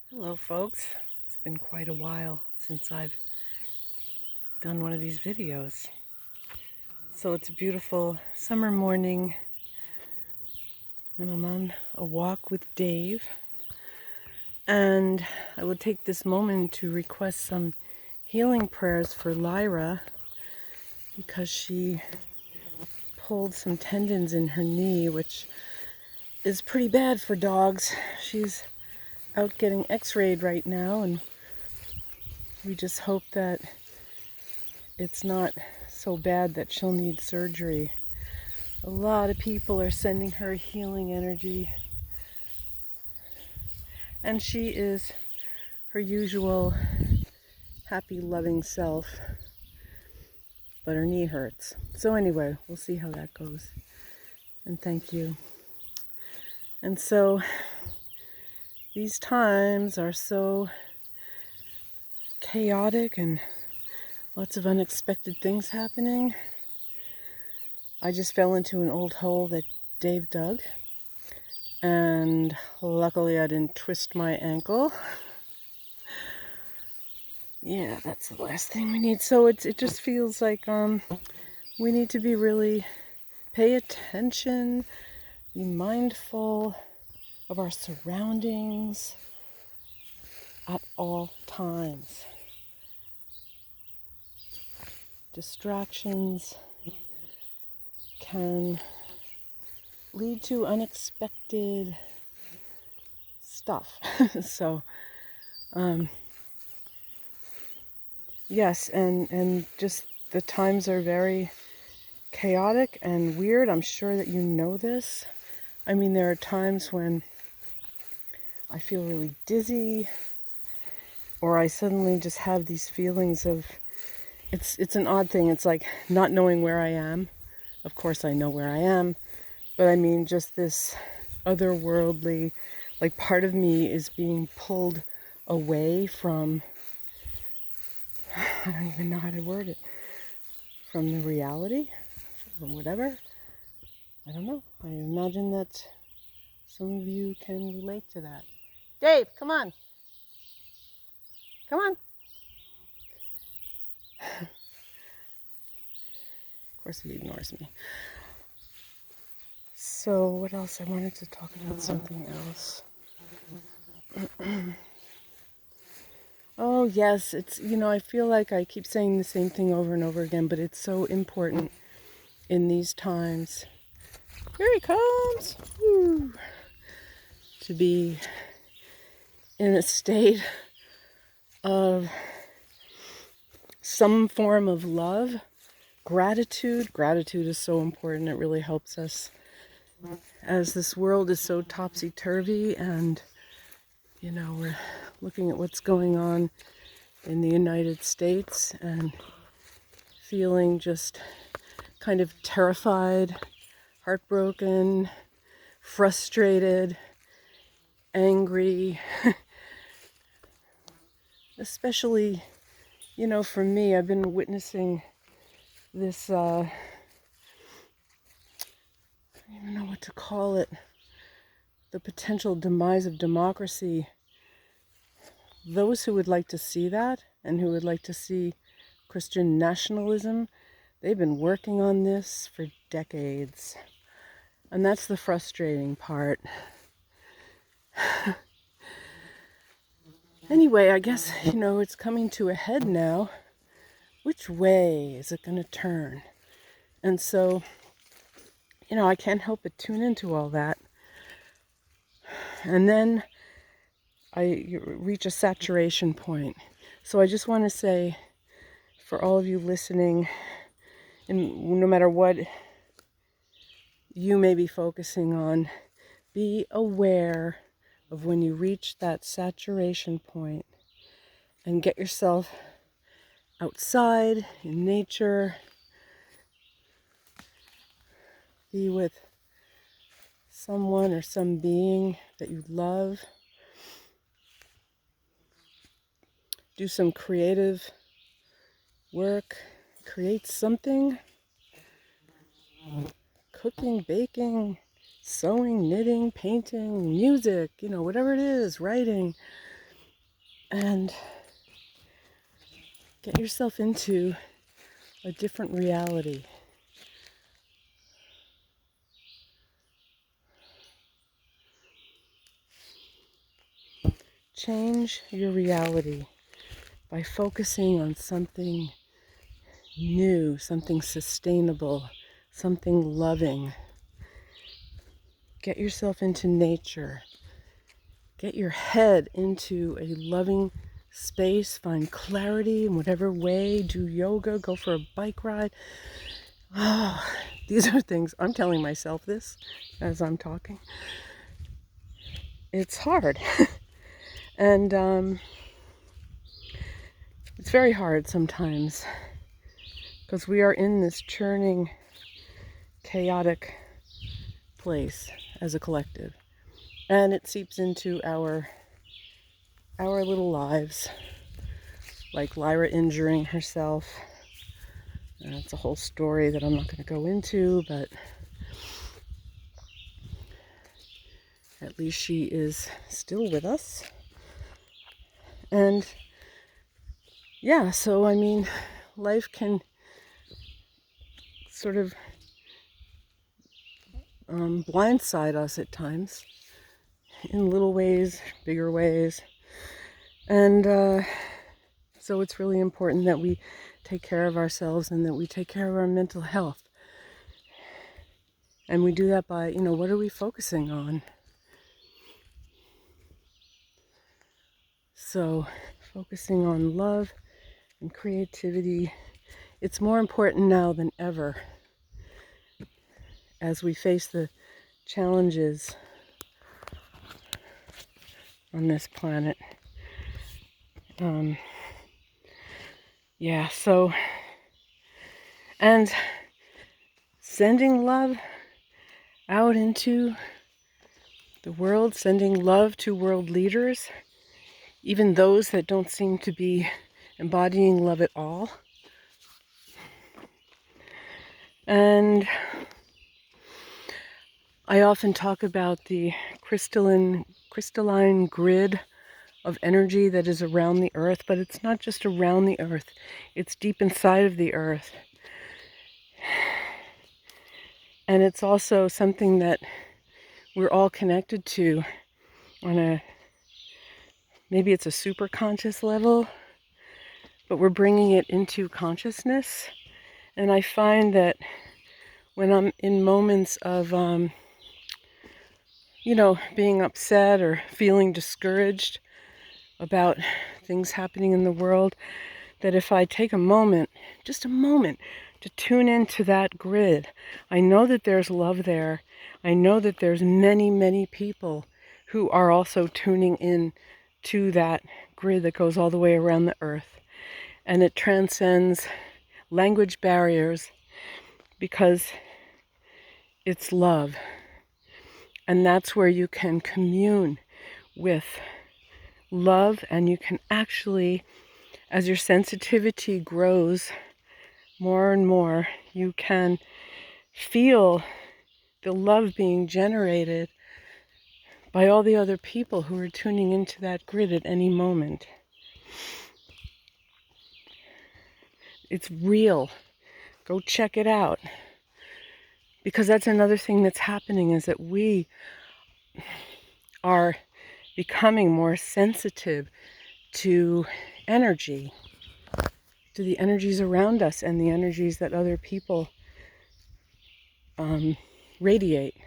Hello folks, it's been quite a while since I've done one of these videos. So it's a beautiful summer morning and I'm on a walk with Dave, and I will take this moment to request some healing prayers for Lyra because she pulled some tendons in her knee, which is pretty bad for dogs. She's out getting x-rayed right now, and we just hope that it's not so bad that she'll need surgery. A lot of people are sending her healing energy, and she is her usual happy, loving self, but her knee hurts. So anyway, we'll see how that goes, and thank you. And so these times are so chaotic and lots of unexpected things happening. I just fell into an old hole that Dave dug, and luckily I didn't twist my ankle. Yeah, that's the last thing we need. So it just feels like we need to be really pay attention, be mindful of our surroundings at all times. Distractions can lead to unexpected stuff. So yes, and just the times are very chaotic and weird. I'm sure that you know this. I mean, there are times when I feel really dizzy, or I suddenly just have these feelings of, it's an odd thing. It's like not knowing where I am. Of course I know where I am, but I mean just this otherworldly, like part of me is being pulled away from, I don't even know how to word it, from the reality, from whatever. I don't know. I imagine that some of you can relate to that. Dave, come on. Come on. Of course he ignores me. So what else? I wanted to talk about something else. Oh yes, it's, I feel like I keep saying the same thing over and over again, but it's so important in these times. Here he comes. Woo. To be in a state of some form of love, gratitude. Gratitude is so important. It really helps us as this world is so topsy-turvy, and we're looking at what's going on in the United States and feeling just kind of terrified, heartbroken, frustrated, angry. Especially, for me, I've been witnessing this, I don't even know what to call it, the potential demise of democracy. Those who would like to see that and who would like to see Christian nationalism, they've been working on this for decades. And that's the frustrating part. Anyway, I guess, it's coming to a head now. Which way is it going to turn? And so, I can't help but tune into all that. And then you reach a saturation point. So I just want to say, for all of you listening, and no matter what you may be focusing on, be aware of when you reach that saturation point, and get yourself outside in nature. Be with someone or some being that you love. Do some creative work. Create something. Cooking, baking, sewing, knitting, painting, music, whatever it is, writing. and get yourself into a different reality. Change your reality by focusing on something new, something sustainable, something loving. Get yourself into nature. Get your head into a loving space. Find clarity in whatever way. Do yoga. Go for a bike ride. Oh, these are things, I'm telling myself this as I'm talking. It's hard. And it's very hard sometimes because we are in this churning, chaotic place as a collective. And it seeps into our little lives, like Lyra injuring herself. And it's a whole story that I'm not going to go into, but at least she is still with us. And yeah, so I mean, life can sort of blindside us at times in little ways, bigger ways. And so it's really important that we take care of ourselves and that we take care of our mental health. And we do that by, what are we focusing on? So focusing on love and creativity, it's more important now than ever as we face the challenges on this planet. And sending love out into the world, sending love to world leaders, even those that don't seem to be embodying love at all. And I often talk about the crystalline grid of energy that is around the earth, but it's not just around the earth, it's deep inside of the earth. And it's also something that we're all connected to on maybe it's a super conscious level, but we're bringing it into consciousness. And I find that when I'm in moments of, being upset or feeling discouraged about things happening in the world, that if I take a moment, just a moment, to tune into that grid, I know that there's love there. I know that there's many, many people who are also tuning in to that grid that goes all the way around the earth. And it transcends language barriers because it's love. And that's where you can commune with love, and you can actually, as your sensitivity grows more and more, you can feel the love being generated by all the other people who are tuning into that grid at any moment. It's real. Go check it out. Because that's another thing that's happening, is that we are becoming more sensitive to energy, to the energies around us and the energies that other people radiate,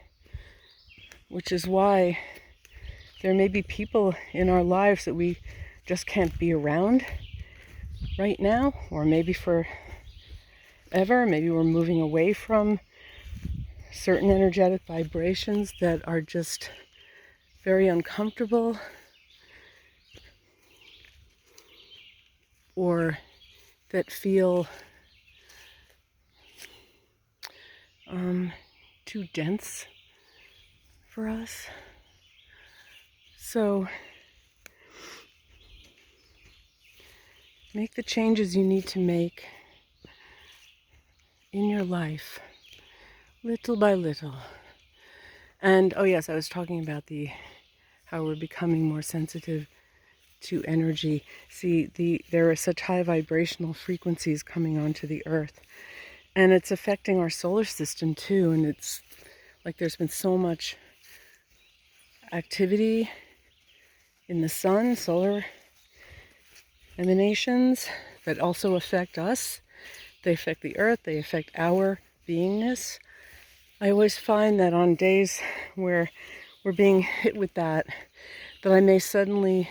which is why there may be people in our lives that we just can't be around right now, or maybe forever. Maybe we're moving away from certain energetic vibrations that are just very uncomfortable, or that feel too dense for us. So make the changes you need to make in your life, little by little. And oh yes, I was talking about how we're becoming more sensitive to energy. See, there are such high vibrational frequencies coming onto the earth, and it's affecting our solar system too. And it's like there's been so much activity in the sun, solar emanations that also affect us. They affect the earth, they affect our beingness. I always find that on days where we're being hit with that I may suddenly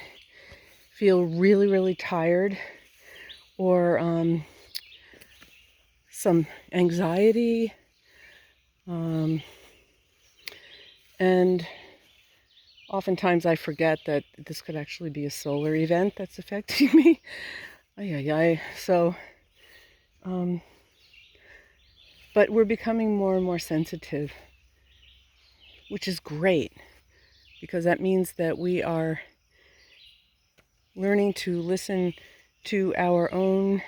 feel really, really tired, or some anxiety, and oftentimes I forget that this could actually be a solar event that's affecting me. So, but we're becoming more and more sensitive, which is great, because that means that we are learning to listen to our own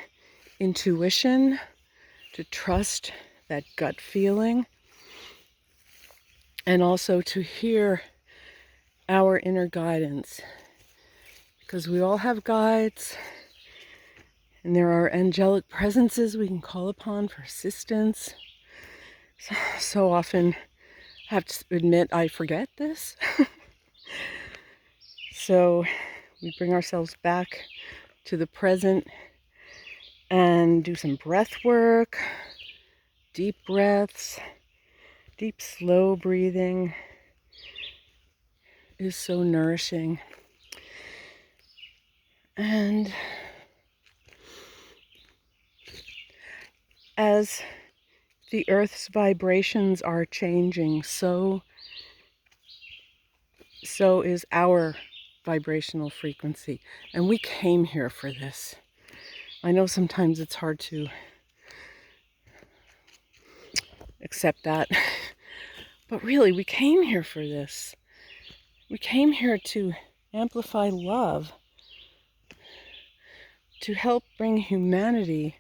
intuition, to trust that gut feeling, and also to hear our inner guidance, because we all have guides, and there are angelic presences we can call upon for assistance. So often I have to admit I forget this. So we bring ourselves back to the present and do some breath work, deep breaths. Deep, slow breathing is so nourishing. And as the Earth's vibrations are changing, so is our vibrational frequency. And we came here for this. I know sometimes it's hard to accept that, but really, we came here for this. We came here to amplify love, to help bring humanity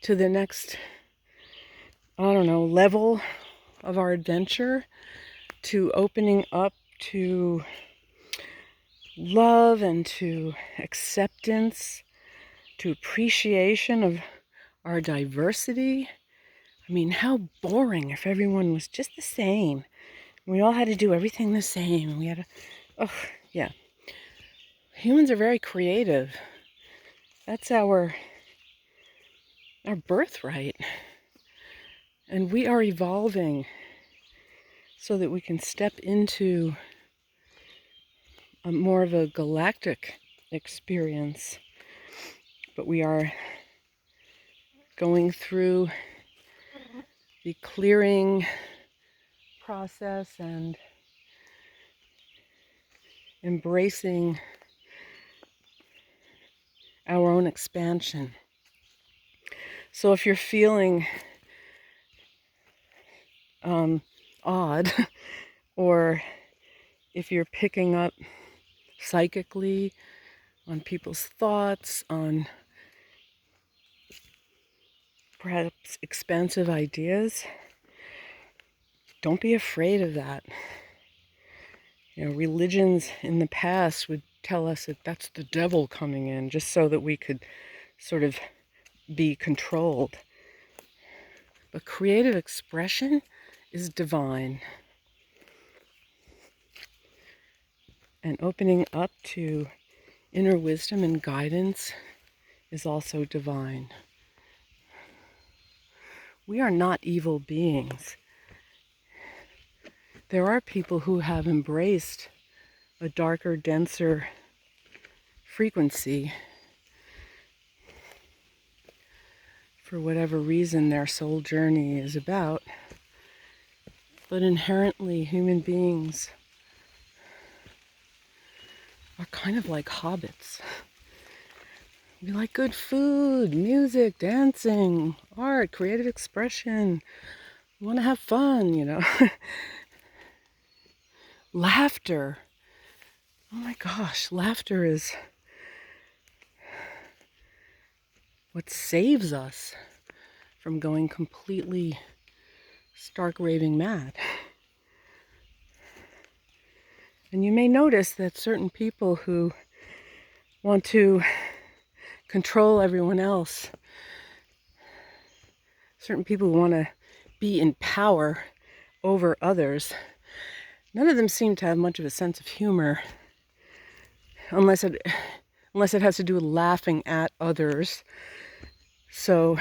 to the next, level of our adventure, to opening up to love and to acceptance, to appreciation of our diversity. I mean, how boring if everyone was just the same. We all had to do everything the same. We had to, yeah. Humans are very creative. That's our birthright. And we are evolving so that we can step into more of a galactic experience. But we are going through the clearing process and embracing our own expansion. So if you're feeling odd, or if you're picking up psychically on people's thoughts, on perhaps expansive ideas, don't be afraid of that. Religions in the past would tell us that that's the devil coming in, just so that we could sort of be controlled. But creative expression is divine. And opening up to inner wisdom and guidance is also divine. We are not evil beings. There are people who have embraced a darker, denser frequency for whatever reason their soul journey is about. But inherently, human beings are kind of like hobbits. We like good food, music, dancing, art, creative expression. We want to have fun, Laughter. Oh my gosh, laughter is what saves us from going completely stark raving mad. And you may notice that certain people who want to control everyone else. Certain people want to be in power over others. None of them seem to have much of a sense of humor, unless it has to do with laughing at others. So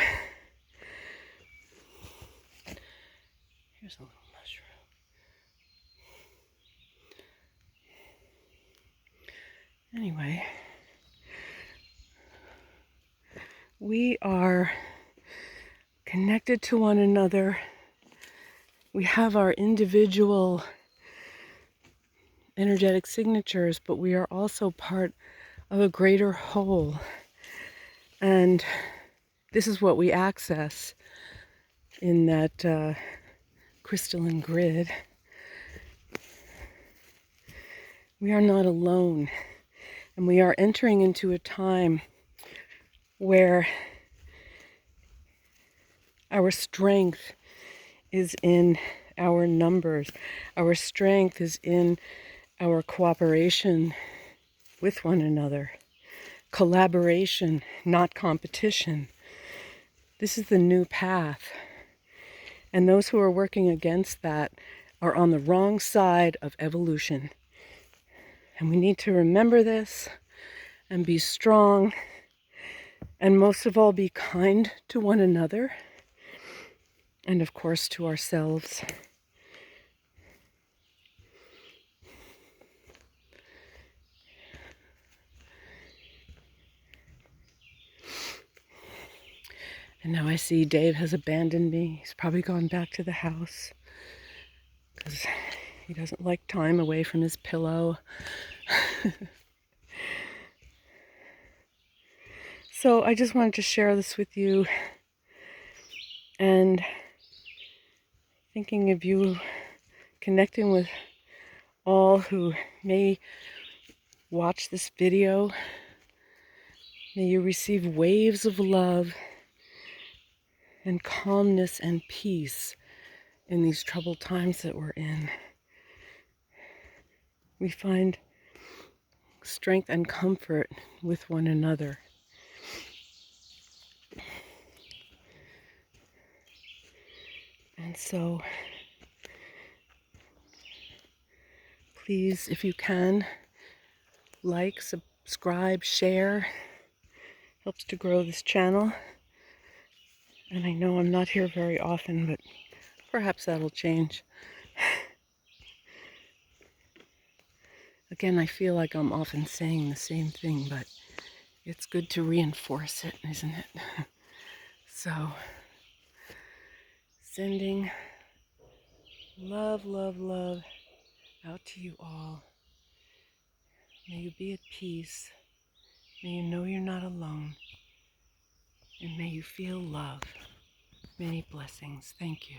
here's a little mushroom. Anyway, we are connected to one another. We have our individual energetic signatures, but we are also part of a greater whole. And this is what we access in that crystalline grid. We are not alone, and we are entering into a time where our strength is in our numbers. Our strength is in our cooperation with one another. Collaboration, not competition. This is the new path. And those who are working against that are on the wrong side of evolution. And we need to remember this and be strong, and most of all, be kind to one another, and of course to ourselves. And now I see Dave has abandoned me. He's probably gone back to the house because he doesn't like time away from his pillow. So I just wanted to share this with you, and thinking of you, connecting with all who may watch this video. May you receive waves of love and calmness and peace in these troubled times that we're in. We find strength and comfort with one another. And so, please, if you can, like, subscribe, share. Helps to grow this channel. And I know I'm not here very often, but perhaps that'll change. Again, I feel like I'm often saying the same thing, but it's good to reinforce it, isn't it? So, sending love, love, love out to you all. May you be at peace. May you know you're not alone. And may you feel love. Many blessings. Thank you.